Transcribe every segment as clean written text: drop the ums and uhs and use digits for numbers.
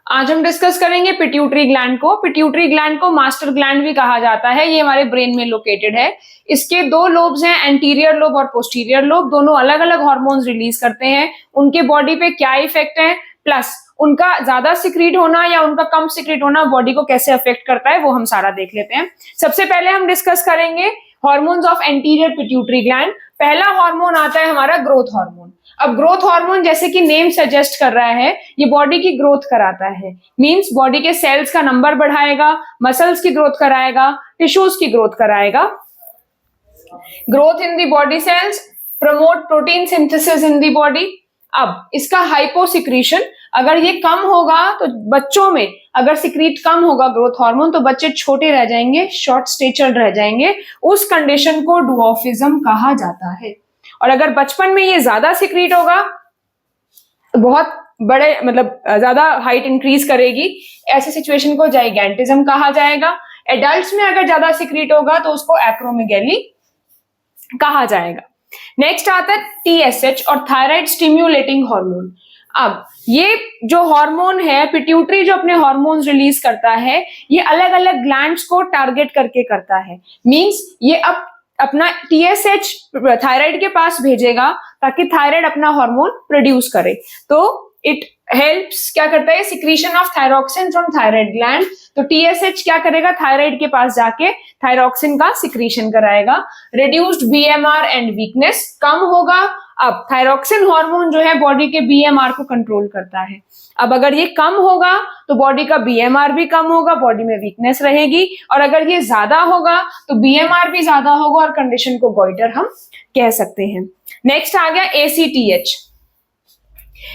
आज हम डिस्कस करेंगे पिट्यूटरी ग्लैंड को। पिट्यूटरी ग्लैंड को मास्टर ग्लैंड भी कहा जाता है। ये हमारे ब्रेन में लोकेटेड है। इसके दो लोब्स हैं, एंटीरियर लोब और पोस्टीरियर लोब। दोनों अलग अलग हार्मोन्स रिलीज करते हैं। उनके बॉडी पे क्या इफेक्ट है, प्लस उनका ज्यादा सिक्रीट होना या उनका कम सिक्रीट होना बॉडी को कैसे अफेक्ट करता है, वो हम सारा देख लेते हैं। सबसे पहले हम डिस्कस करेंगे hormones of anterior pituitary gland. पहला हार्मोन आता है हमारा ग्रोथ हार्मोन। अब ग्रोथ हार्मोन, जैसे कि नेम सजेस्ट कर रहा है, ये बॉडी की ग्रोथ कराता है। मींस बॉडी के सेल्स का नंबर बढ़ाएगा, मसल्स की ग्रोथ कराएगा, टिश्यूज की ग्रोथ कराएगा। Growth in the body cells, promote protein synthesis in the body. अब इसका हाइपोसिक्रीशन, अगर ये कम होगा तो बच्चों में अगर सिक्रीट कम होगा ग्रोथ हार्मोन तो बच्चे छोटे रह जाएंगे, शॉर्ट स्टेचर रह जाएंगे। उस कंडीशन को डुऑफिज्म कहा जाता है। और अगर बचपन में ये ज्यादा सिक्रीट होगा तो बहुत बड़े मतलब ज्यादा हाइट इंक्रीज करेगी, ऐसी सिचुएशन को जाइगेंटिज्म कहा जाएगा। एडल्ट्स में अगर ज्यादा सिक्रीट होगा तो उसको एक्रोमेगैली कहा जाएगा। नेक्स्ट आता है टीएसएच और थायराइड स्टिम्युलेटिंग हार्मोन। अब ये जो हार्मोन है, पिट्यूटरी जो अपने हार्मोन्स रिलीज करता है, ये अलग अलग ग्लैंड्स को टारगेट करके करता है। मींस ये अपना टीएसएच थायराइड के पास भेजेगा ताकि थायराइड अपना हार्मोन प्रोड्यूस करे। तो इट हेल्प्स, क्या करता है, secretion of thyroxine from thyroid gland. तो टीएसएच क्या करेगा, थायराइड के पास जाके थायरोक्सिन का सिक्रीशन कराएगा। रिड्यूस्ड बीएमआर एंड वीकनेस, कम होगा। अब थायरोक्सिन हार्मोन जो है बॉडी के बीएमआर को कंट्रोल करता है। अब अगर ये कम होगा तो बॉडी का बीएमआर भी कम होगा, बॉडी में वीकनेस रहेगी। और अगर ये ज्यादा होगा तो बीएमआर भी ज्यादा होगा और कंडीशन को गॉइटर हम कह सकते हैं। नेक्स्ट आ गया एसीटीएच,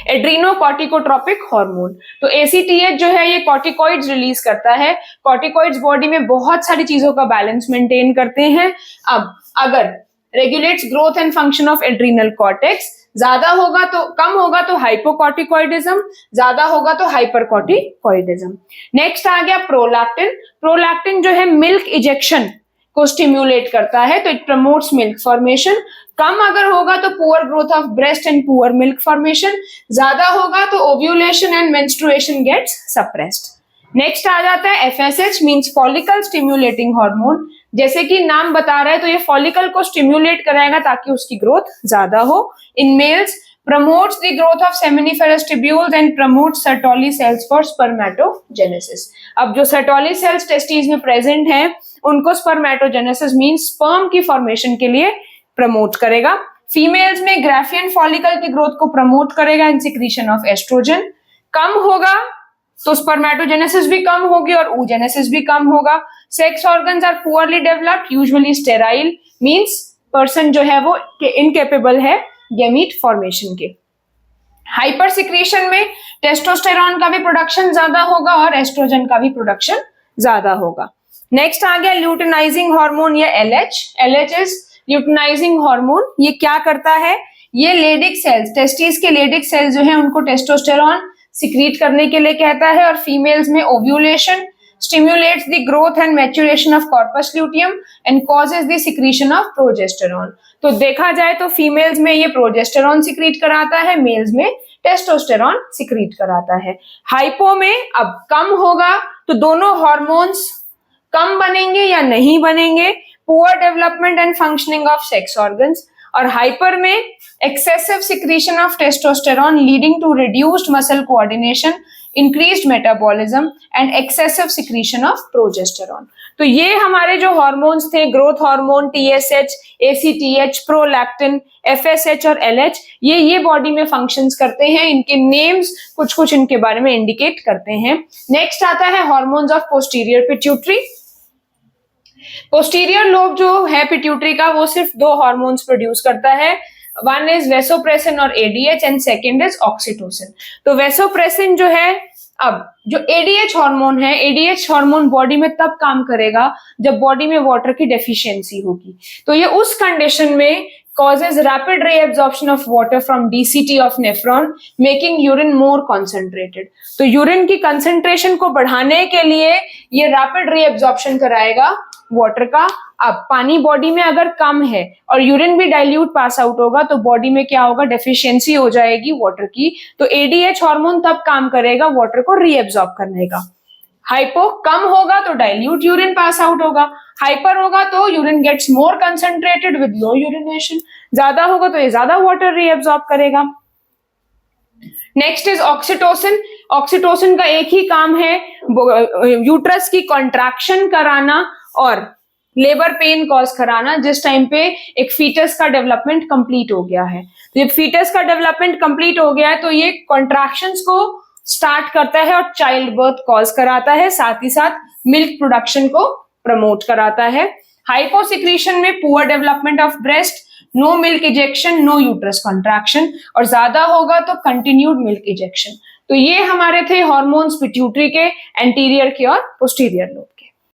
एड्रीनोकॉर्टिकोट्रोपिक हार्मोन। तो एसीटीएच जो है ये कॉर्टिकॉइड्स रिलीज करता है। कॉर्टिकॉइड्स बॉडी में बहुत सारी चीजों का बैलेंस मेंटेन करते हैं। अब अगर regulates growth and function of adrenal cortex, ज्यादा होगा तो, कम होगा तो हाइपोकॉर्टिकॉइडिज्म, ज्यादा होगा तो हाइपरकॉर्टिकॉइडिज्म। नेक्स्ट आ गया प्रोलैक्टिन। प्रोलैक्टिन जो है मिल्क इजेक्शन को स्टिम्युलेट करता है, तो इट प्रमोट्स मिल्क फॉर्मेशन। कम अगर होगा तो poor growth of breast and poor milk formation, ज्यादा होगा तो ovulation and menstruation gets suppressed. Next आ जाता है FSH, means follicle stimulating hormone. जैसे कि नाम बता रहा है तो ये फॉलिकल को स्टिम्युलेट कराएगा ताकि उसकी ग्रोथ ज्यादा हो। In males promotes the growth of seminiferous tubules and promotes Sertoli cells for spermatogenesis। अब जो Sertoli cells टेस्टिस में प्रेजेंट हैं उनको spermatogenesis मींस स्पर्म की फॉर्मेशन के लिए प्रमोट करेगा। फीमेल्स में ग्राफियन फॉलिकल की ग्रोथ को प्रमोट करेगा इन सिक्रीशन ऑफ एस्ट्रोजन। कम होगा तो स्पर्मेटोजेनेसिस भी कम होगी और oogenesis भी कम होगा। Sex organs are poorly developed, usually sterile, means person जो है वो इनकेपेबल है गैमीट फॉर्मेशन के। हाइपर सिक्रीशन में टेस्टोस्टेरॉन का भी प्रोडक्शन ज्यादा होगा और एस्ट्रोजन का भी प्रोडक्शन ज्यादा होगा। नेक्स्ट आ गया ल्यूटिनाइजिंग हार्मोन या LH. LH is luteinizing hormone. ये क्या करता है, ये लेडिक सेल्स, टेस्टिस के लेडिक सेल्स जो है उनको टेस्टोस्टेरॉन सिक्रीट करने के लिए कहता है। और फीमेल्स में ovulation, stimulates the growth and maturation of corpus luteum and causes the secretion of progesterone। तो देखा जाए तो फीमेल्स में ये प्रोजेस्टेरॉन सिक्रीट कराता है, मेल्स में टेस्टोस्टेरॉन सिक्रीट कराता है। हाइपो में अब कम होगा तो दोनों हार्मोन्स कम बनेंगे या नहीं बनेंगे, poor development and functioning of sex organs. और हाइपर में excessive secretion of testosterone leading to reduced muscle coordination, increased metabolism and excessive secretion of progesterone. तो ये हमारे जो हार्मोन्स थे, growth hormone, TSH, ACTH, prolactin, FSH और LH, ये body में फंक्शंस करते हैं। इनके नेम्स कुछ कुछ इनके बारे में इंडिकेट करते हैं। नेक्स्ट आता है hormones of posterior pituitary. Posterior lobe जो है पिट्यूटरी का, वो सिर्फ दो हार्मोन्स प्रोड्यूस करता है। वन इज वेसोप्रेसिन और ADH and second is oxytocin. तो वेसोप्रेसिन जो है, अब जो एडीएच हार्मोन है, एडीएच हार्मोन बॉडी में तब काम करेगा जब बॉडी में वाटर की डेफिशिएंसी होगी। तो ये उस कंडीशन में causes rapid reabsorption of water from DCT of nephron, making urine more concentrated। तो यूरिन की कंसेंट्रेशन को बढ़ाने के लिए ये रैपिड रीएब्जॉर्प्शन कराएगा वाटर का। अब पानी बॉडी में अगर कम है और यूरिन भी डाइल्यूट पास आउट होगा तो बॉडी में क्या होगा, डेफिशिएंसी हो जाएगी वाटर की, तो एडीएच हार्मोन तब काम करेगा वाटर को रीएब्सॉर्ब करने का। हाइपो कम होगा तो डाइल्यूट यूरिन पास आउट होगा, हाइपर होगा तो urine gets more concentrated with low urination, ज्यादा होगा तो ये ज्यादा वाटर रीएब्सॉर्ब करेगा। Next is oxytocin. ऑक्सीटोसिन का एक ही काम है यूट्रस की कॉन्ट्रैक्शन कराना और लेबर पेन कॉज कराना जिस टाइम पे एक फीटस का डेवलपमेंट कंप्लीट हो गया है। तो जब फीटस का डेवलपमेंट कंप्लीट हो गया है तो ये कॉन्ट्रैक्शंस को स्टार्ट करता है और चाइल्ड बर्थ कॉज कराता है, साथ ही साथ मिल्क प्रोडक्शन को प्रमोट कराता है। हाइपोसिक्रीशन में poor development of breast, no milk ejection, no uterus contraction, और ज्यादा होगा तो कंटिन्यूड मिल्क इजेक्शन। तो ये हमारे थे हार्मोन्स पिट्यूटरी के, एंटीरियर के और पोस्टीरियर लोब।